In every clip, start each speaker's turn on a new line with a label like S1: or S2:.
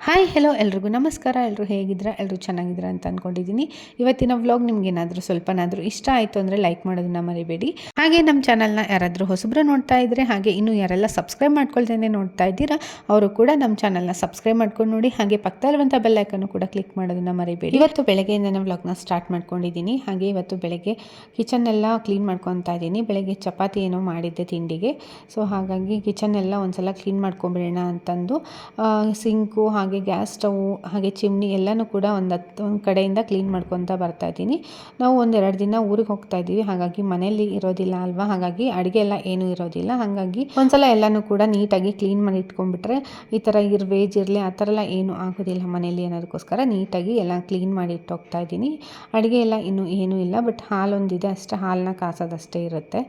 S1: Hi hello ಎಲ್ರಿಗೂ ನಮಸ್ಕಾರ. ಎಲ್ಲರೂ ಹೇಗಿದ್ದೀರಾ? ಎಲ್ಲರೂ ಚೆನ್ನಾಗಿದ್ದೀರಾ ಅಂತ ಅಂದ್ಕೊಂಡಿದ್ದೀನಿ. ಇವತ್ತಿನ ವ್ಲಾಗ್ ನಿಮ್ಗೇನಾದರೂ ಸ್ವಲ್ಪನಾದರೂ ಇಷ್ಟ ಆಯಿತು ಅಂದರೆ ಲೈಕ್ ಮಾಡೋದನ್ನ ಮರಿಬೇಡಿ. ಹಾಗೆ ನಮ್ಮ ಚಾನಲ್ನ ಯಾರಾದರೂ ಹೊಸಬ್ರು ನೋಡ್ತಾ ಇದ್ದರೆ, ಹಾಗೆ ಇನ್ನೂ ಯಾರೆಲ್ಲ ಸಬ್ಸ್ಕ್ರೈಬ್ ಮಾಡ್ಕೊಳ್ತೇನೆ ನೋಡ್ತಾ ಇದ್ದೀರಾ, ಅವರು ಕೂಡ ನಮ್ಮ ಚಾನಲ್ನ ಸಬ್ಸ್ಕ್ರೈಬ್ ಮಾಡ್ಕೊಂಡು ನೋಡಿ. ಹಾಗೆ ಪಕ್ಕದಲ್ಲಿರುವಂಥ ಬೆಲ್ ಐಕನ್ನು ಕೂಡ ಕ್ಲಿಕ್ ಮಾಡೋದನ್ನ ಮರಿಬೇಡಿ. ಇವತ್ತು ಬೆಳಗ್ಗೆಯಿಂದನೇ ವ್ಲಾಗ್ನ ಸ್ಟಾರ್ಟ್ ಮಾಡ್ಕೊಂಡಿದ್ದೀನಿ. ಹಾಗೆ ಇವತ್ತು ಬೆಳಗ್ಗೆ ಕಿಚನ್ ಎಲ್ಲ ಕ್ಲೀನ್ ಮಾಡ್ಕೊತಾ ಇದ್ದೀನಿ. ಬೆಳಗ್ಗೆ ಚಪಾತಿ ಏನೋ ಮಾಡಿದ್ದೆ ತಿಂಡಿಗೆ. ಸೊ ಹಾಗಾಗಿ ಕಿಚನ್ ಎಲ್ಲ ಒಂದ್ಸಲ ಕ್ಲೀನ್ ಮಾಡ್ಕೊಂಬಿಡೋಣ ಅಂತಂದು ಸಿಂಕು ಹಾಗೆ ಗ್ಯಾಸ್ ಸ್ಟವ್ ಹಾಗೆ ಚಿಮ್ನಿ ಎಲ್ಲನೂ ಕೂಡ ಒಂದು ಕಡೆಯಿಂದ ಕ್ಲೀನ್ ಮಾಡ್ಕೊತಾ ಬರ್ತಾ ಇದ್ದೀನಿ. ನಾವು ಒಂದೆರಡು ದಿನ ಊರಿಗೆ ಹೋಗ್ತಾ ಇದ್ದೀವಿ, ಹಾಗಾಗಿ ಮನೇಲಿ ಇರೋದಿಲ್ಲ ಅಲ್ವಾ, ಹಾಗಾಗಿ ಅಡುಗೆ ಎಲ್ಲ ಏನೂ ಇರೋದಿಲ್ಲ. ಹಾಗಾಗಿ ಒಂದ್ಸಲ ಎಲ್ಲನೂ ಕೂಡ ನೀಟಾಗಿ ಕ್ಲೀನ್ ಮಾಡಿ ಇಟ್ಕೊಂಡ್ಬಿಟ್ರೆ ಈ ಥರ ಇರುವೆ ಜಿರಳೆ ಆ ಥರ ಎಲ್ಲ ಏನೂ ಆಗೋದಿಲ್ಲ ಮನೇಲಿ ಅನ್ನೋದಕ್ಕೋಸ್ಕರ ನೀಟಾಗಿ ಎಲ್ಲ ಕ್ಲೀನ್ ಮಾಡಿ ಇಟ್ಟು ಹೋಗ್ತಾ ಇದ್ದೀನಿ. ಅಡುಗೆ ಎಲ್ಲ ಇನ್ನೂ ಏನೂ ಇಲ್ಲ, ಬಟ್ ಹಾಲೊಂದಿದೆ ಅಷ್ಟೇ, ಹಾಲನ್ನ ಕಾಸೋದಷ್ಟೇ ಇರುತ್ತೆ.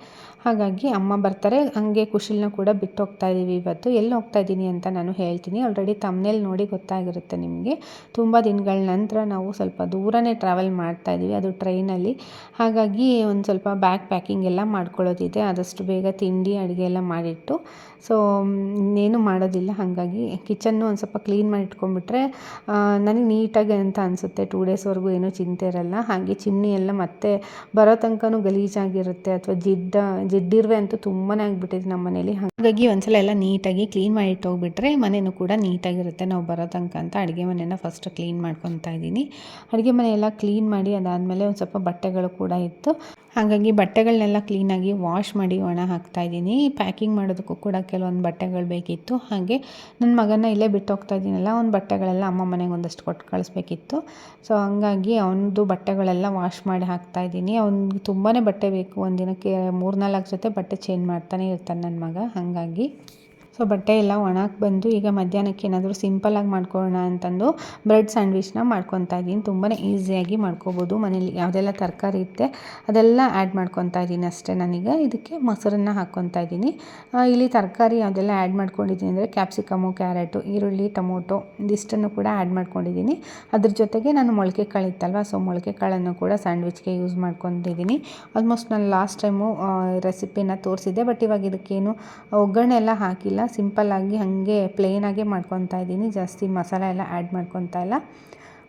S1: ಹಾಗಾಗಿ ಅಮ್ಮ ಬರ್ತಾರೆ, ಹಾಗೆ ಕುಶಲ್ನ ಕೂಡ ಬಿಟ್ಟು ಹೋಗ್ತಾ ಇದ್ದೀವಿ. ಇವತ್ತು ಎಲ್ಲಿ ಹೋಗ್ತಾ ಇದ್ದೀನಿ ಅಂತ ನಾನು ಹೇಳ್ತೀನಿ. ಆಲ್ರೆಡಿ ತಮ್ಮನೇಲಿ ನೋಡಿ ಗೊತ್ತಾಗಿರುತ್ತೆ ನಿಮಗೆ. ತುಂಬ ದಿನಗಳ ನಂತರ ನಾವು ಸ್ವಲ್ಪ ದೂರನೇ ಟ್ರಾವೆಲ್ ಮಾಡ್ತಾ ಇದ್ದೀವಿ, ಅದು ಟ್ರೈನಲ್ಲಿ. ಹಾಗಾಗಿ ಒಂದು ಸ್ವಲ್ಪ ಬ್ಯಾಗ್ ಪ್ಯಾಕಿಂಗ್ ಎಲ್ಲ ಮಾಡ್ಕೊಳ್ಳೋದಿದೆ. ಆದಷ್ಟು ಬೇಗ ತಿಂಡಿ ಅಡುಗೆ ಎಲ್ಲ ಮಾಡಿಟ್ಟು ಸೊ ಇನ್ನೇನು ಮಾಡೋದಿಲ್ಲ. ಹಾಗಾಗಿ ಕಿಚನ್ನು ಒಂದು ಸ್ವಲ್ಪ ಕ್ಲೀನ್ ಮಾಡಿ ಇಟ್ಕೊಂಡ್ಬಿಟ್ರೆ ನನಗೆ ನೀಟಾಗಿ ಅಂತ ಅನಿಸುತ್ತೆ. 2 ಡೇಸ್ವರೆಗೂ ಏನೂ ಚಿಂತೆ ಇರಲ್ಲ. ಹಾಗೆ ಚಿಮ್ನಿ ಎಲ್ಲ ಮತ್ತೆ ಬರೋ ತನಕನೂ ಗಲೀಜಾಗಿರುತ್ತೆ, ಅಥವಾ ಜಿಡ್ಡಿರುವೆ ಅಂತೂ ತುಂಬಾ ಆಗಿಬಿಟ್ಟಿದೆ ನಮ್ಮ ಮನೇಲಿ. ಹಾಗಾಗಿ ಒಂದ್ಸಲ ಎಲ್ಲ ನೀಟಾಗಿ ಕ್ಲೀನ್ ಮಾಡಿ ಇಟ್ಟೋಗ್ಬಿಟ್ರೆ ಮನೇನೂ ಕೂಡ ನೀಟಾಗಿರುತ್ತೆ ನಾವು ಬರೋ ತನಕ ಅಂತ ಅಡುಗೆ ಮನೆಯನ್ನು ಫಸ್ಟ್ ಕ್ಲೀನ್ ಮಾಡ್ಕೊತಾ ಇದ್ದೀನಿ. ಅಡುಗೆ ಮನೆ ಎಲ್ಲ ಕ್ಲೀನ್ ಮಾಡಿ ಅದಾದಮೇಲೆ ಒಂದು ಸ್ವಲ್ಪ ಬಟ್ಟೆಗಳು ಕೂಡ ಇತ್ತು. ಹಾಗಾಗಿ ಬಟ್ಟೆಗಳನ್ನೆಲ್ಲ ಕ್ಲೀನಾಗಿ ವಾಶ್ ಮಾಡಿ ಒಣ ಹಾಕ್ತಾಯಿದ್ದೀನಿ. ಪ್ಯಾಕಿಂಗ್ ಮಾಡೋದಕ್ಕೂ ಕೂಡ ಕೆಲವೊಂದು ಬಟ್ಟೆಗಳು ಬೇಕಿತ್ತು. ಹಾಗೆ ನನ್ನ ಮಗನ ಇಲ್ಲೇ ಬಿಟ್ಟು ಹೋಗ್ತಾ ಇದ್ದೀನಲ್ಲ, ಅವ್ನ ಬಟ್ಟೆಗಳೆಲ್ಲ ಅಮ್ಮ ಮನೆಗೆ ಒಂದಷ್ಟು ಕೊಟ್ಟು ಕಳಿಸ್ಬೇಕಿತ್ತು. ಸೊ ಹಂಗಾಗಿ ಅವನದು ಬಟ್ಟೆಗಳೆಲ್ಲ ವಾಶ್ ಮಾಡಿ ಹಾಕ್ತಾಯಿದ್ದೀನಿ. ಅವ್ನಿಗೆ ತುಂಬಾ ಬಟ್ಟೆ ಬೇಕು, ಒಂದು ದಿನಕ್ಕೆ 3-4 ಜೊತೆ ಬಟ್ಟೆ ಚೇಂಜ್ ಮಾಡ್ತಾನೆ ಇರ್ತಾನೆ ನನ್ನ ಮಗ. ಹಾಗಾಗಿ ಸೊ ಬಟ್ಟೆ ಎಲ್ಲ ಒಣಕ್ಕೆ ಬಂದು ಈಗ ಮಧ್ಯಾಹ್ನಕ್ಕೆ ಏನಾದರೂ ಸಿಂಪಲ್ಲಾಗಿ ಮಾಡ್ಕೊಳ್ಳೋಣ ಅಂತಂದು ಬ್ರೆಡ್ ಸ್ಯಾಂಡ್ವಿಚ್ನ ಮಾಡ್ಕೊತಾ ಇದ್ದೀನಿ. ತುಂಬಾ ಈಸಿಯಾಗಿ ಮಾಡ್ಕೋಬೋದು. ಮನೇಲಿ ಯಾವುದೆಲ್ಲ ತರಕಾರಿ ಇರುತ್ತೆ ಅದೆಲ್ಲ ಆ್ಯಡ್ ಮಾಡ್ಕೊತಾ ಇದ್ದೀನಿ ಅಷ್ಟೇ. ನಾನೀಗ ಇದಕ್ಕೆ ಮೊಸರನ್ನ ಹಾಕ್ಕೊತಾ ಇದ್ದೀನಿ. ಇಲ್ಲಿ ತರಕಾರಿ ಯಾವುದೆಲ್ಲ ಆ್ಯಡ್ ಮಾಡ್ಕೊಂಡಿದ್ದೀನಿ ಅಂದರೆ ಕ್ಯಾಪ್ಸಿಕಮು, ಕ್ಯಾರೆಟು, ಈರುಳ್ಳಿ, ಟೊಮೊಟೊ ಇದಿಷ್ಟನ್ನು ಕೂಡ ಆ್ಯಡ್ ಮಾಡ್ಕೊಂಡಿದ್ದೀನಿ. ಅದ್ರ ಜೊತೆಗೆ ನಾನು ಮೊಳಕೆ ಕಾಳು ಇತ್ತಲ್ವ, ಸೊ ಮೊಳಕೆ ಕಾಳನ್ನು ಕೂಡ ಸ್ಯಾಂಡ್ವಿಚ್ಗೆ ಯೂಸ್ ಮಾಡ್ಕೊತಿದ್ದೀನಿ. ಆಲ್ಮೋಸ್ಟ್ ನಾನು ಲಾಸ್ಟ್ ಟೈಮು ರೆಸಿಪಿನ ತೋರಿಸಿದ್ದೆ, ಬಟ್ ಇವಾಗ ಇದಕ್ಕೇನು ಒಗ್ಗರಣೆ ಎಲ್ಲ ಹಾಕಿಲ್ಲ, ಸಿಂಪಲ್ಲಾಗಿ ಹಾಗೆ ಪ್ಲೇನಾಗೆ ಮಾಡ್ಕೊತಾ ಇದ್ದೀನಿ. ಜಾಸ್ತಿ ಮಸಾಲೆ ಎಲ್ಲ ಆ್ಯಡ್ ಮಾಡ್ಕೊತಾ ಇಲ್ಲ.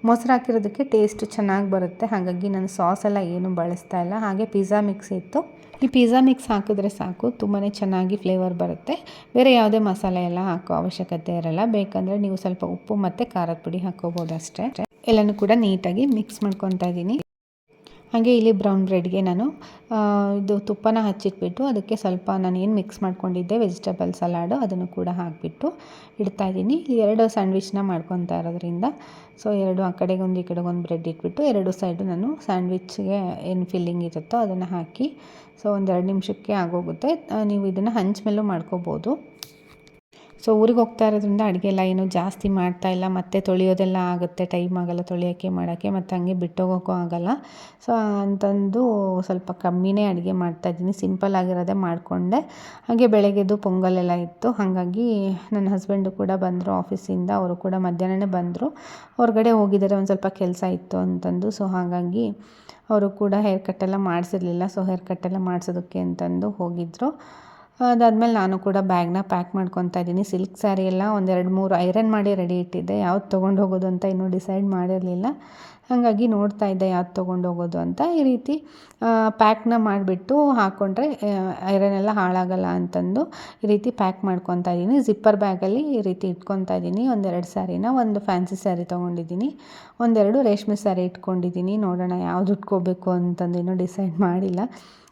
S1: ಮೊಸರು ಹಾಕಿರೋದಕ್ಕೆ ಟೇಸ್ಟ್ ಚೆನ್ನಾಗಿ ಬರುತ್ತೆ, ಹಾಗಾಗಿ ನಾನು ಸಾಸ್ ಎಲ್ಲ ಏನು ಬಳಸ್ತಾ ಇಲ್ಲ. ಹಾಗೆ ಪಿಜ್ಜಾ ಮಿಕ್ಸ್ ಇತ್ತು, ಈ ಪಿಜ್ಜಾ ಮಿಕ್ಸ್ ಹಾಕಿದ್ರೆ ಸಾಕು, ತುಂಬಾ ಚೆನ್ನಾಗಿ ಫ್ಲೇವರ್ ಬರುತ್ತೆ. ಬೇರೆ ಯಾವುದೇ ಮಸಾಲೆ ಎಲ್ಲ ಹಾಕೋ ಅವಶ್ಯಕತೆ ಇರಲ್ಲ. ಬೇಕಂದರೆ ನೀವು ಸ್ವಲ್ಪ ಉಪ್ಪು ಮತ್ತು ಖಾರದ ಪುಡಿ ಹಾಕ್ಕೋಬೋದು ಅಷ್ಟೇ. ಎಲ್ಲನೂ ಕೂಡ ನೀಟಾಗಿ ಮಿಕ್ಸ್ ಮಾಡ್ಕೊತಾ ಇದ್ದೀನಿ. ಹಾಗೆ ಇಲ್ಲಿ ಬ್ರೌನ್ ಬ್ರೆಡ್ಗೆ ನಾನು ಇದು ತುಪ್ಪನ ಹಚ್ಚಿಟ್ಬಿಟ್ಟು ಅದಕ್ಕೆ ಸ್ವಲ್ಪ ನಾನು ಏನು ಮಿಕ್ಸ್ ಮಾಡ್ಕೊಂಡಿದ್ದೆ ವೆಜಿಟೇಬಲ್ ಸಲಾಡು ಅದನ್ನು ಕೂಡ ಹಾಕಿಬಿಟ್ಟು ಇಡ್ತಾಯಿದ್ದೀನಿ. ಇಲ್ಲಿ 2 ಸ್ಯಾಂಡ್ವಿಚ್ನ ಮಾಡ್ಕೊತಾ ಇರೋದ್ರಿಂದ ಸೊ 2 ಆ ಕಡೆಗೊಂದು ಈ ಕಡೆಗೊಂದು ಬ್ರೆಡ್ ಇಟ್ಬಿಟ್ಟು 2 ಸೈಡು ನಾನು ಸ್ಯಾಂಡ್ವಿಚ್ಗೆ ಏನು ಫಿಲ್ಲಿಂಗ್ ಇರುತ್ತೋ ಅದನ್ನು ಹಾಕಿ ಸೊ 1-2 ನಿಮಿಷಕ್ಕೆ ಆಗೋಗುತ್ತೆ. ನೀವು ಇದನ್ನು ಹಂಚ್ ಮೇಲೂ ಮಾಡ್ಕೋಬೋದು. ಸೊ ಊರಿಗೆ ಹೋಗ್ತಾ ಇರೋದ್ರಿಂದ ಅಡುಗೆ ಎಲ್ಲ ಏನೂ ಜಾಸ್ತಿ ಮಾಡ್ತಾಯಿಲ್ಲ, ಮತ್ತು ತೊಳೆಯೋದೆಲ್ಲ ಆಗುತ್ತೆ, ಟೈಮ್ ಆಗೋಲ್ಲ ತೊಳೆಯೋಕ್ಕೆ ಮಾಡೋಕ್ಕೆ, ಮತ್ತು ಹಂಗೆ ಬಿಟ್ಟೋಗೋಕ್ಕೂ ಆಗೋಲ್ಲ. ಸೊ ಅಂತಂದು ಸ್ವಲ್ಪ ಕಮ್ಮಿನೇ ಅಡುಗೆ ಮಾಡ್ತಾಯಿದ್ದೀನಿ, ಸಿಂಪಲ್ ಆಗಿರೋದೇ ಮಾಡಿಕೊಂಡೆ. ಹಾಗೆ ಬೆಳಗ್ಗೆದು ಪೊಂಗಲೆಲ್ಲ ಇತ್ತು, ಹಾಗಾಗಿ ನನ್ನ ಹಸ್ಬೆಂಡು ಕೂಡ ಬಂದರು ಆಫೀಸಿಂದ. ಅವರು ಕೂಡ ಮಧ್ಯಾಹ್ನನೇ ಬಂದರು, ಹೊರಗಡೆ ಹೋಗಿದ್ದಾರೆ, ಒಂದು ಸ್ವಲ್ಪ ಕೆಲಸ ಇತ್ತು ಅಂತಂದು. ಸೊ ಹಾಗಾಗಿ ಅವರು ಕೂಡ ಹೇರ್ ಕಟ್ಟೆಲ್ಲ ಮಾಡಿಸಿರಲಿಲ್ಲ, ಸೊ ಹೇರ್ ಕಟ್ಟೆಲ್ಲ ಮಾಡಿಸೋದಕ್ಕೆ ಅಂತಂದು ಹೋಗಿದ್ದರು. ಅದಾದಮೇಲೆ ನಾನು ಕೂಡ ಬ್ಯಾಗ್ನ ಪ್ಯಾಕ್ ಮಾಡ್ಕೊತಾ ಇದ್ದೀನಿ. ಸಿಲ್ಕ್ ಸ್ಯಾರಿ ಎಲ್ಲ 1-2-3 ಐರನ್ ಮಾಡಿ ರೆಡಿ ಇಟ್ಟಿದ್ದೆ, ಯಾವ್ದು ತೊಗೊಂಡು ಹೋಗೋದು ಅಂತ ಇನ್ನೂ ಡಿಸೈಡ್ ಮಾಡಿರಲಿಲ್ಲ. ಹಾಗಾಗಿ ನೋಡ್ತಾ ಇದ್ದೆ ಯಾವ್ದು ತೊಗೊಂಡು ಹೋಗೋದು ಅಂತ. ಈ ರೀತಿ ಪ್ಯಾಕ್ನ ಮಾಡಿಬಿಟ್ಟು ಹಾಕ್ಕೊಂಡ್ರೆ ಐರನ್ ಎಲ್ಲ ಹಾಳಾಗಲ್ಲ ಅಂತಂದು ಈ ರೀತಿ ಪ್ಯಾಕ್ ಮಾಡ್ಕೊತಾ ಇದ್ದೀನಿ. ಜಿಪ್ಪರ್ ಬ್ಯಾಗಲ್ಲಿ ಈ ರೀತಿ ಇಟ್ಕೊತಾ ಇದ್ದೀನಿ. 1-2 ಸ್ಯಾರಿನ, ಒಂದು ಫ್ಯಾನ್ಸಿ ಸ್ಯಾರಿ ತೊಗೊಂಡಿದ್ದೀನಿ, 1-2 ರೇಷ್ಮೆ ಸ್ಯಾರಿ ಇಟ್ಕೊಂಡಿದ್ದೀನಿ. ನೋಡೋಣ ಯಾವ್ದು ಇಟ್ಕೋಬೇಕು ಅಂತಂದು ಇನ್ನೂ ಡಿಸೈಡ್ ಮಾಡಿಲ್ಲ.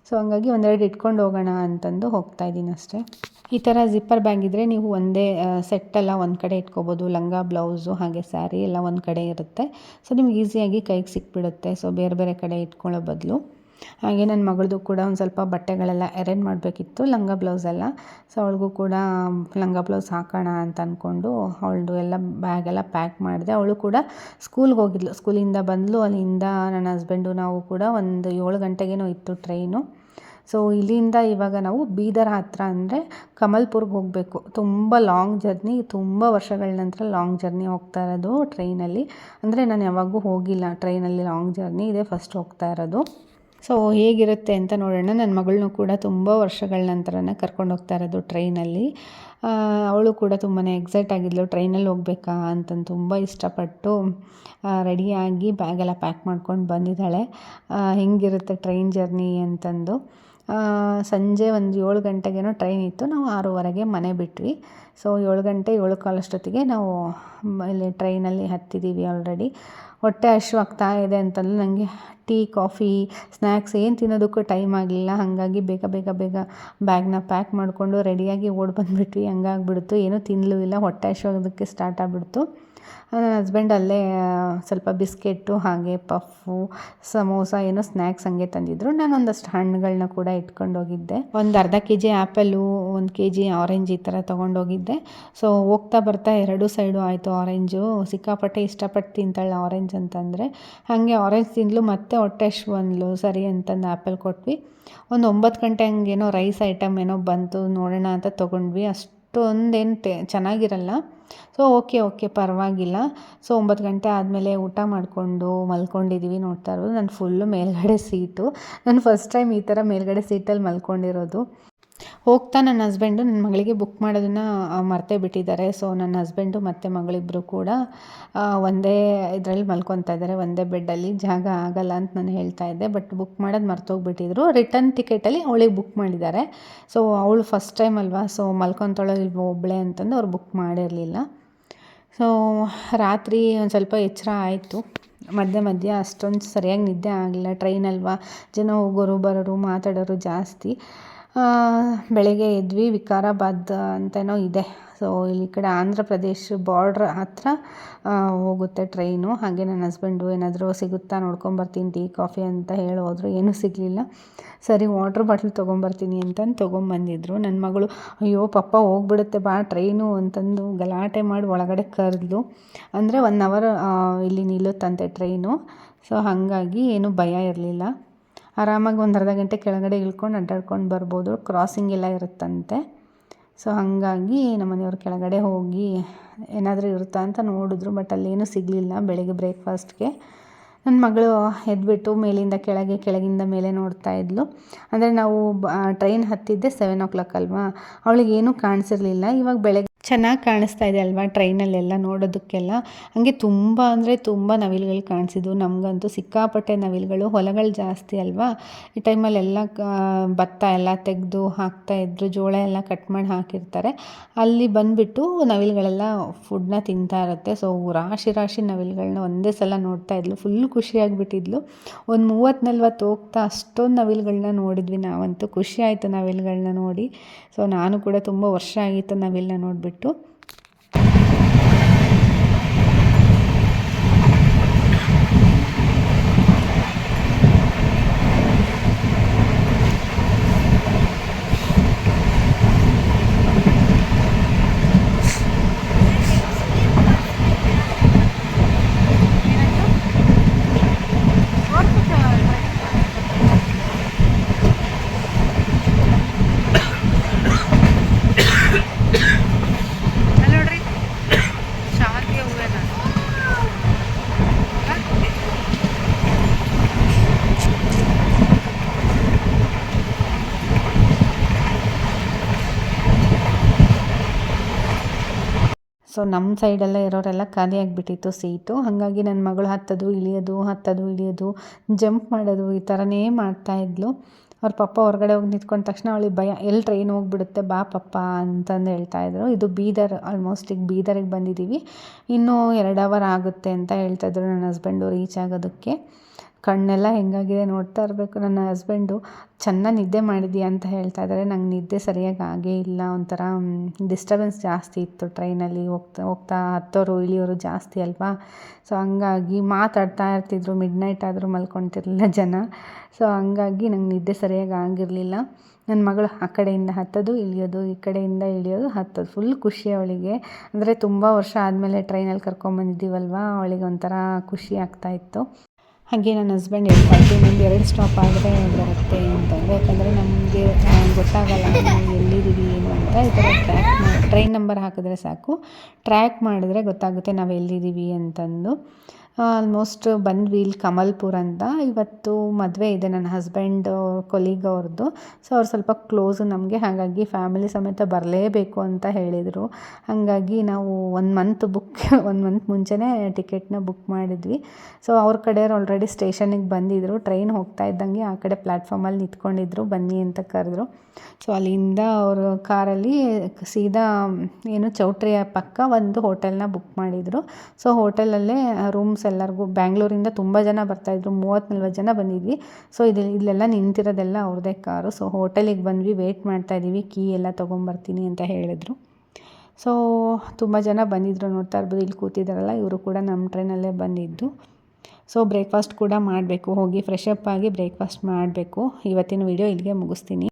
S1: ಸೊ ಹಂಗಾಗಿ 1-2 ಇಟ್ಕೊಂಡು ಹೋಗೋಣ ಅಂತಂದು ಹೋಗ್ತಾ ಇದ್ದೀನಿ ಅಷ್ಟೇ. ಈ ಥರ ಜಿಪ್ಪರ್ ಬ್ಯಾಗ್ ಇದ್ದರೆ ನೀವು ಒಂದೇ ಸೆಟ್ಟೆಲ್ಲ ಒಂದು ಕಡೆ ಇಟ್ಕೋಬೋದು. ಲಂಗ, ಬ್ಲೌಸು ಹಾಗೆ ಸ್ಯಾರಿ ಎಲ್ಲ ಒಂದು ಕಡೆ ಇರುತ್ತೆ, ಸೊ ನಿಮ್ಗೆ ಈಸಿಯಾಗಿ ಕೈಗೆ ಸಿಕ್ಬಿಡುತ್ತೆ. ಸೊ ಬೇರೆ ಬೇರೆ ಕಡೆ ಇಟ್ಕೊಳ್ಳೋ ಬದಲು. ಹಾಗೆ ನನ್ನ ಮಗಳದು ಕೂಡ ಒಂದು ಸ್ವಲ್ಪ ಬಟ್ಟೆಗಳೆಲ್ಲ ಅರೇಂಜ್ ಮಾಡಬೇಕಿತ್ತು, ಲಂಗ ಬ್ಲೌಸೆಲ್ಲ. ಸೊ ಅವಳಿಗೂ ಕೂಡ ಲಂಗ ಬ್ಲೌಸ್ ಹಾಕೋಣ ಅಂತ ಅಂದ್ಕೊಂಡು ಅವಳದು ಎಲ್ಲ ಬ್ಯಾಗೆಲ್ಲ ಪ್ಯಾಕ್ ಮಾಡಿದೆ. ಅವಳು ಕೂಡ ಸ್ಕೂಲ್ಗೆ ಹೋಗಿದ್ಲು, ಸ್ಕೂಲಿಂದ ಬಂದಳು. ಅಲ್ಲಿಂದ ನನ್ನ ಹಸ್ಬೆಂಡು ನಾವು ಕೂಡ ಒಂದು 7 ಗಂಟೆಗೇನೋ ಇತ್ತು ಟ್ರೈನು. ಸೊ ಇಲ್ಲಿಂದ ಇವಾಗ ನಾವು ಬೀದರ್ ಹತ್ರ ಅಂದರೆ ಕಮಲ್ಪುರ್ಗೆ ಹೋಗಬೇಕು. ತುಂಬ ಲಾಂಗ್ ಜರ್ನಿ, ತುಂಬ ವರ್ಷಗಳ ನಂತರ ಲಾಂಗ್ ಜರ್ನಿ ಹೋಗ್ತಾ ಇರೋದು ಟ್ರೈನಲ್ಲಿ. ಅಂದರೆ ನಾನು ಯಾವಾಗೂ ಹೋಗಿಲ್ಲ ಟ್ರೈನಲ್ಲಿ ಲಾಂಗ್ ಜರ್ನಿ, ಇದೇ ಫಸ್ಟ್ ಹೋಗ್ತಾ ಇರೋದು. ಸೊ ಹೇಗಿರುತ್ತೆ ಅಂತ ನೋಡೋಣ. ನನ್ನ ಮಗಳನ್ನೂ ಕೂಡ ತುಂಬ ವರ್ಷಗಳ ನಂತರನೇ ಕರ್ಕೊಂಡು ಹೋಗ್ತಾ ಇರೋದು ಟ್ರೈನಲ್ಲಿ. ಅವಳು ಕೂಡ ತುಂಬಾ ಎಕ್ಸೈಟ್ ಆಗಿದ್ಲು, ಟ್ರೈನಲ್ಲಿ ಹೋಗ್ಬೇಕಾ ಅಂತಂದು ತುಂಬ ಇಷ್ಟಪಟ್ಟು ರೆಡಿಯಾಗಿ ಬ್ಯಾಗೆಲ್ಲ ಪ್ಯಾಕ್ ಮಾಡ್ಕೊಂಡು ಬಂದಿದ್ದಾಳೆ. ಹೆಂಗಿರುತ್ತೆ ಟ್ರೈನ್ ಜರ್ನಿ ಅಂತಂದು. ಸಂಜೆ ಒಂದು 7 ಗಂಟೆಗೇನೋ ಟ್ರೈನ್ ಇತ್ತು, ನಾವು 6:15ಗೆ ಮನೆ ಬಿಟ್ವಿ. ಸೊ 7 ಗಂಟೆ 7:15 ಅಷ್ಟೊತ್ತಿಗೆ ನಾವು ಇಲ್ಲಿ ಟ್ರೈನಲ್ಲಿ ಹತ್ತಿದ್ದೀವಿ. ಆಲ್ರೆಡಿ ಹೊಟ್ಟೆ ಆಗ್ತಾ ಇದೆ ಅಂತಂದ್ರೆ ನನಗೆ ಟೀ ಕಾಫಿ ಸ್ನ್ಯಾಕ್ಸ್ ಏನು ತಿನ್ನೋದಕ್ಕೂ ಟೈಮ್ ಆಗಲಿಲ್ಲ. ಹಾಗಾಗಿ ಬೇಗ ಬೇಗ ಬೇಗ ಬ್ಯಾಗ್ನ ಪ್ಯಾಕ್ ಮಾಡಿಕೊಂಡು ರೆಡಿಯಾಗಿ ಓಡಿ ಬಂದುಬಿಟ್ವಿ. ಹಂಗಾಗ್ಬಿಡ್ತು, ಏನೂ ತಿನ್ನಲೂ ಇಲ್ಲ, ಹೊಟ್ಟೆ ಆಗೋದಕ್ಕೆ ಸ್ಟಾರ್ಟ್ ಆಗಿಬಿಡ್ತು. ನನ್ನ ಹಸ್ಬೆಂಡ್ ಅಲ್ಲೇ ಸ್ವಲ್ಪ ಬಿಸ್ಕೆಟ್ಟು ಹಾಗೆ ಪಫ್ಫು ಸಮೋಸ ಏನೋ ಸ್ನ್ಯಾಕ್ಸ್ ಹಂಗೆ ತಂದಿದ್ರು. ನಾನು ಒಂದಷ್ಟು ಹಣ್ಣುಗಳನ್ನ ಕೂಡ ಇಟ್ಕೊಂಡು ಹೋಗಿದ್ದೆ. ಒಂದು ಅರ್ಧ kg ಆ್ಯಪಲು, 1 kg ಆರೆಂಜ್ ಈ ಥರ ತೊಗೊಂಡೋಗಿದ್ದೆ. ಸೊ ಹೋಗ್ತಾ ಬರ್ತಾ 2 ಸೈಡು ಆಯಿತು ಆರೆಂಜು. ಸಿಕ್ಕಾಪಟ್ಟೆ ಇಷ್ಟಪಟ್ಟು ತಿಂತಾಳೆ ಆರೆಂಜ್ ಅಂತಂದರೆ. ಹಾಗೆ ಆರೆಂಜ್ ತಿಂದಳು, ಮತ್ತೆ ಹೊಟ್ಟೆ ಬಂದಳು. ಸರಿ ಅಂತಂದು ಆ್ಯಪಲ್ ಕೊಟ್ವಿ. ಒಂದು 9 ಗಂಟೆ ಹಂಗೇನೋ ರೈಸ್ ಐಟಮ್ ಏನೋ ಬಂತು, ನೋಡೋಣ ಅಂತ ತೊಗೊಂಡ್ವಿ. ಅಷ್ಟೊಂದೇನು ಚೆನ್ನಾಗಿರಲ್ಲ. ಸೊ ಓಕೆ ಪರವಾಗಿಲ್ಲ. ಸೊ 9 ಗಂಟೆ ಆದಮೇಲೆ ಊಟ ಮಾಡಿಕೊಂಡು ಮಲ್ಕೊಂಡಿದ್ದೀವಿ. ನೋಡ್ತಾ ಇರೋದು ನಾನು ಫುಲ್ಲು ಮೇಲ್ಗಡೆ ಸೀಟು. ನಾನು ಫಸ್ಟ್ ಟೈಮ್ ಈ ಥರ ಮೇಲ್ಗಡೆ ಸೀಟಲ್ಲಿ ಮಲ್ಕೊಂಡಿರೋದು. ಹೋಗ್ತಾ ನನ್ನ ಹಸ್ಬೆಂಡು ನನ್ನ ಮಗಳಿಗೆ ಬುಕ್ ಮಾಡೋದನ್ನು ಮರ್ತೇ ಬಿಟ್ಟಿದ್ದಾರೆ. ಸೊ ನನ್ನ ಹಸ್ಬೆಂಡು ಮತ್ತು ಮಗಳಿಬ್ಬರು ಕೂಡ ಒಂದೇ ಇದರಲ್ಲಿ ಮಲ್ಕೊತಾ ಇದ್ದಾರೆ, ಒಂದೇ ಬೆಡ್ಡಲ್ಲಿ. ಜಾಗ ಆಗಲ್ಲ ಅಂತ ನಾನು ಹೇಳ್ತಾ ಇದ್ದೆ, ಬಟ್ ಬುಕ್ ಮಾಡೋದು ಮರ್ತೋಗ್ಬಿಟ್ಟಿದ್ರು. ರಿಟರ್ನ್ ಟಿಕೆಟಲ್ಲಿ ಅವಳಿಗೆ ಬುಕ್ ಮಾಡಿದ್ದಾರೆ. ಸೊ ಅವಳು ಫಸ್ಟ್ ಟೈಮ್ ಅಲ್ವಾ, ಸೊ ಮಲ್ಕೊತಾಳೋ ಇಲ್ವೋ ಒಬ್ಬಳೇ ಅಂತಂದು ಅವ್ರು ಬುಕ್ ಮಾಡಿರಲಿಲ್ಲ. ಸೊ ರಾತ್ರಿ ಒಂದು ಸ್ವಲ್ಪ ಎಚ್ಚರ ಆಯಿತು. ಮಧ್ಯೆ ಅಷ್ಟೊಂದು ಸರಿಯಾಗಿ ನಿದ್ದೆ ಆಗಲಿಲ್ಲ. ಟ್ರೈನ್ ಅಲ್ವಾ, ಜನ ಹೋಗೋರು ಬರೋರು ಮಾತಾಡೋರು ಜಾಸ್ತಿ. ಬೆಳಗ್ಗೆ ಎದ್ವಿ. ವಿಕಾರಾಬಾದ್ ಅಂತನೋ ಇದೆ. ಸೊ ಇಲ್ಲಿ ಕಡೆ ಆಂಧ್ರ ಪ್ರದೇಶ್ ಬಾರ್ಡ್ರ್ ಹತ್ರ ಹೋಗುತ್ತೆ ಟ್ರೈನು. ಹಾಗೆ ನನ್ನ ಹಸ್ಬೆಂಡು ಏನಾದರೂ ಸಿಗುತ್ತಾ ನೋಡ್ಕೊಂಬರ್ತೀನಿ ಟೀ ಕಾಫಿ ಅಂತ ಹೇಳೋದ್ರು. ಏನೂ ಸಿಗಲಿಲ್ಲ. ಸರಿ ವಾಟ್ರ್ ಬಾಟ್ಲ್ ತೊಗೊಂಬರ್ತೀನಿ ಅಂತಂದು ತೊಗೊಂಬಂದಿದ್ರು. ನನ್ನ ಮಗಳು ಅಯ್ಯೋ ಪಪ್ಪ ಹೋಗ್ಬಿಡುತ್ತೆ ಬಾ ಟ್ರೈನು ಅಂತಂದು ಗಲಾಟೆ ಮಾಡಿ ಒಳಗಡೆ ಕರೆದ್ಲು. ಅಂದರೆ 1 ಅವರ್ ಇಲ್ಲಿ ನಿಲ್ಲುತ್ತಂತೆ ಟ್ರೈನು. ಸೊ ಹಾಗಾಗಿ ಏನೂ ಭಯ ಇರಲಿಲ್ಲ. ಆರಾಮಾಗಿ ಒಂದು ಅರ್ಧ ಗಂಟೆ ಕೆಳಗಡೆ ಇಳ್ಕೊಂಡು ಅಡ್ಡಾಡ್ಕೊಂಡು ಬರ್ಬೋದು. ಕ್ರಾಸಿಂಗ್ ಎಲ್ಲ ಇರುತ್ತಂತೆ. ಸೊ ಹಾಗಾಗಿ ನಮ್ಮ ಮನೆಯವ್ರು ಕೆಳಗಡೆ ಹೋಗಿ ಏನಾದರೂ ಇರುತ್ತಾ ಅಂತ ನೋಡಿದ್ರು, ಬಟ್ ಅಲ್ಲೇನೂ ಸಿಗಲಿಲ್ಲ. ಬೆಳಗ್ಗೆ ಬ್ರೇಕ್ಫಾಸ್ಟ್ಗೆ ನನ್ನ ಮಗಳು ಎದ್ಬಿಟ್ಟು ಮೇಲಿಂದ ಕೆಳಗೆ, ಕೆಳಗಿಂದ ಮೇಲೆ ನೋಡ್ತಾ ಇದ್ಲು. ಅಂದರೆ ನಾವು ಟ್ರೈನ್ ಹತ್ತಿದ್ದೆ 7 o'clock ಅಲ್ವಾ, ಅವಳಿಗೇನೂ ಕಾಣಿಸಿರಲಿಲ್ಲ. ಇವಾಗ ಬೆಳಗ್ಗೆ ಚೆನ್ನಾಗಿ ಕಾಣಿಸ್ತಾ ಇದೆ ಅಲ್ವಾ ಟ್ರೈನಲ್ಲೆಲ್ಲ ನೋಡೋದಕ್ಕೆಲ್ಲ. ಹಾಗೆ ತುಂಬ ಅಂದರೆ ತುಂಬ ನವಿಲುಗಳು ಕಾಣಿಸಿದ್ವು. ನಮಗಂತೂ ಸಿಕ್ಕಾಪಟ್ಟೆ ನವಿಲುಗಳು. ಹೊಲಗಳು ಜಾಸ್ತಿ ಅಲ್ವಾ, ಈ ಟೈಮಲ್ಲೆಲ್ಲ ಭತ್ತ ಎಲ್ಲ ತೆಗೆದು ಹಾಕ್ತಾಯಿದ್ರು, ಜೋಳ ಎಲ್ಲ ಕಟ್ ಮಾಡಿ ಹಾಕಿರ್ತಾರೆ. ಅಲ್ಲಿ ಬಂದುಬಿಟ್ಟು ನವಿಲುಗಳೆಲ್ಲ ಫುಡ್ನ ತಿಂತಾ ಇರುತ್ತೆ. ಸೊ ರಾಶಿ ನವಿಲುಗಳನ್ನ ಒಂದೇ ಸಲ ನೋಡ್ತಾ ಇದ್ಲು. ಫುಲ್ ಖುಷಿಯಾಗಿಬಿಟ್ಟಿದ್ಲು. ಒಂದು 30-40 ಹೋಗ್ತಾ ಅಷ್ಟೊಂದು ನವಿಲುಗಳನ್ನ ನೋಡಿದ್ವಿ ನಾವಂತೂ. ಖುಷಿ ಆಯಿತು ನವಿಲುಗಳನ್ನ ನೋಡಿ. ಸೊ ನಾನು ಕೂಡ ತುಂಬ ವರ್ಷ ಆಗಿತ್ತು ನವಿಲನ್ನ ನೋಡಿಬಿಟ್ಟು. ಸೊ ನಮ್ಮ ಸೈಡೆಲ್ಲ ಇರೋರೆಲ್ಲ ಖಾಲಿ ಆಗಿಬಿಟ್ಟಿತ್ತು ಸೀಟು. ಹಾಗಾಗಿ ನನ್ನ ಮಗಳು ಹತ್ತೋದು ಇಳಿಯೋದು ಜಂಪ್ ಮಾಡೋದು ಈ ಥರನೇ ಮಾಡ್ತಾಯಿದ್ಲು. ಅವ್ರ ಪಪ್ಪ ಹೊರಗಡೆ ಹೋಗಿ ನಿಂತ್ಕೊಂಡ ತಕ್ಷಣ ಅವಳಿಗೆ ಭಯ, ಎಲ್ಲಿ ಟ್ರೈನ್ ಹೋಗ್ಬಿಡುತ್ತೆ ಬಾ ಪಪ್ಪ ಅಂತಂದು ಹೇಳ್ತಾಯಿದ್ರು. ಇದು ಬೀದರ್, ಆಲ್ಮೋಸ್ಟ್ ಈಗ ಬೀದರಿಗೆ ಬಂದಿದ್ದೀವಿ. ಇನ್ನೂ 2 ಅವರ್ ಆಗುತ್ತೆ ಅಂತ ಹೇಳ್ತಾಯಿದ್ರು ನನ್ನ ಹಸ್ಬೆಂಡು ರೀಚ್ ಆಗೋದಕ್ಕೆ. ಕಣ್ಣೆಲ್ಲ ಹೆಂಗಾಗಿದೆ ನೋಡ್ತಾ ಇರಬೇಕು. ನನ್ನ ಹಸ್ಬೆಂಡು ಚೆನ್ನಾಗಿ ನಿದ್ದೆ ಮಾಡಿದ್ಯಾ ಅಂತ ಹೇಳ್ತಾ ಇದ್ದಾರೆ. ನಂಗೆ ನಿದ್ದೆ ಸರಿಯಾಗಿ ಆಗೇ ಇಲ್ಲ. ಒಂಥರ ಡಿಸ್ಟರ್ಬೆನ್ಸ್ ಜಾಸ್ತಿ ಇತ್ತು ಟ್ರೈನಲ್ಲಿ. ಹೋಗ್ತಾ ಹತ್ತೋರು ಇಳಿಯೋರು ಜಾಸ್ತಿ ಅಲ್ವಾ. ಸೊ ಹಂಗಾಗಿ ಮಾತಾಡ್ತಾ ಇರ್ತಿದ್ರು. ಮಿಡ್ನೈಟ್ ಆದರೂ ಮಲ್ಕೊತಿರ್ಲಿಲ್ಲ ಜನ. ಸೊ ಹಂಗಾಗಿ ನಂಗೆ ನಿದ್ದೆ ಸರಿಯಾಗಿ ಆಗಿರಲಿಲ್ಲ. ನನ್ನ ಮಗಳು ಆ ಕಡೆಯಿಂದ ಹತ್ತೋದು ಇಳಿಯೋದು, ಈ ಕಡೆಯಿಂದ ಇಳಿಯೋದು ಹತ್ತೋದು, ಫುಲ್ ಖುಷಿ ಅವಳಿಗೆ. ಅಂದರೆ ತುಂಬ ವರ್ಷ ಆದಮೇಲೆ ಟ್ರೈನಲ್ಲಿ ಕರ್ಕೊಂಬಂದಿದ್ದೀವಲ್ವ, ಅವಳಿಗೆ ಒಂಥರ ಖುಷಿ ಆಗ್ತಾಯಿತ್ತು. ಹಾಗೆ ನನ್ನ ಹಸ್ಬೆಂಡ್ ಹೇಳ್ತಾಯಿದ್ರು, ಇನ್ನೊಂದು 2 ಸ್ಟಾಪ್ ಆದರೆ ಬರುತ್ತೆ ಅಂತಂದರೆ. ಯಾಕಂದರೆ ನಮಗೆ ಗೊತ್ತಾಗಲ್ಲ ನಾವು ಎಲ್ಲಿದ್ದೀವಿ ಏನು ಅಂತ. ಈ ಥರ ಟ್ರೈನ್ ನಂಬರ್ ಹಾಕಿದ್ರೆ ಸಾಕು, ಟ್ರ್ಯಾಕ್ ಮಾಡಿದ್ರೆ ಗೊತ್ತಾಗುತ್ತೆ ನಾವು ಎಲ್ಲಿದ್ದೀವಿ ಅಂತಂದು. ಆಲ್ಮೋಸ್ಟ್ ಬಂದ್ವಿ ಇಲ್ಲಿ ಕಮಲ್ಪುರ್ ಅಂತ. ಇವತ್ತು ಮದುವೆ ಇದೆ ನನ್ನ ಹಸ್ಬೆಂಡ್ ಕೊಲೀಗ್ ಅವ್ರದ್ದು. ಸೊ ಅವ್ರು ಸ್ವಲ್ಪ ಕ್ಲೋಸು ನಮಗೆ, ಹಾಗಾಗಿ ಫ್ಯಾಮಿಲಿ ಸಮೇತ ಬರಲೇಬೇಕು ಅಂತ ಹೇಳಿದರು. ಹಾಗಾಗಿ ನಾವು 1 ಮಂತ್ ಮುಂಚೆನೇ ಟಿಕೆಟ್ನ ಬುಕ್ ಮಾಡಿದ್ವಿ. ಸೊ ಅವ್ರ ಕಡೆಯವ್ರು ಆಲ್ರೆಡಿ ಸ್ಟೇಷನಿಗೆ ಬಂದಿದ್ದರು. ಟ್ರೈನ್ ಹೋಗ್ತಾ ಇದ್ದಂಗೆ ಆ ಕಡೆ ಪ್ಲ್ಯಾಟ್ಫಾರ್ಮಲ್ಲಿ ನಿಂತ್ಕೊಂಡಿದ್ರು, ಬನ್ನಿ ಅಂತ ಕರೆದ್ರು. ಸೊ ಅಲ್ಲಿಂದ ಅವರು ಕಾರಲ್ಲಿ ಸೀದಾ ಚೌಟ್ರಿಯ ಪಕ್ಕ ಒಂದು ಹೋಟೆಲ್ನ ಬುಕ್ ಮಾಡಿದರು. ಸೊ ಹೋಟೆಲಲ್ಲೇ ರೂಮ್ಸ್ ಎಲ್ಲರಿಗೂ, ಬ್ಯಾಂಗ್ಳೂರಿಂದ ತುಂಬ ಜನ ಬರ್ತಾಯಿದ್ರು, 30-40 ಜನ ಬಂದಿದ್ವಿ. ಸೊ ಇಲ್ಲೆಲ್ಲ ನಿಂತಿರೋದೆಲ್ಲ ಅವ್ರದ್ದೇ ಕಾರು. ಸೊ ಹೋಟೆಲಿಗೆ ಬಂದ್ವಿ, ವೇಟ್ ಮಾಡ್ತಾಯಿದ್ದೀವಿ, ಕೀ ಎಲ್ಲ ತೊಗೊಂಬರ್ತೀನಿ ಅಂತ ಹೇಳಿದ್ರು. ಸೊ ತುಂಬ ಜನ ಬಂದಿದ್ದರು, ನೋಡ್ತಾ ಇರ್ಬೋದು ಇಲ್ಲಿ ಕೂತಿದ್ದಾರಲ್ಲ, ಇವರು ಕೂಡ ನಮ್ಮ ಟ್ರೈನಲ್ಲೇ ಬಂದಿದ್ದು. ಸೊ ಬ್ರೇಕ್ಫಾಸ್ಟ್ ಕೂಡ ಮಾಡಬೇಕು, ಹೋಗಿ ಫ್ರೆಶ್ ಅಪ್ ಆಗಿ ಬ್ರೇಕ್ಫಾಸ್ಟ್ ಮಾಡಬೇಕು. ಇವತ್ತಿನ ವಿಡಿಯೋ ಇಲ್ಲಿಗೆ ಮುಗಿಸ್ತೀನಿ.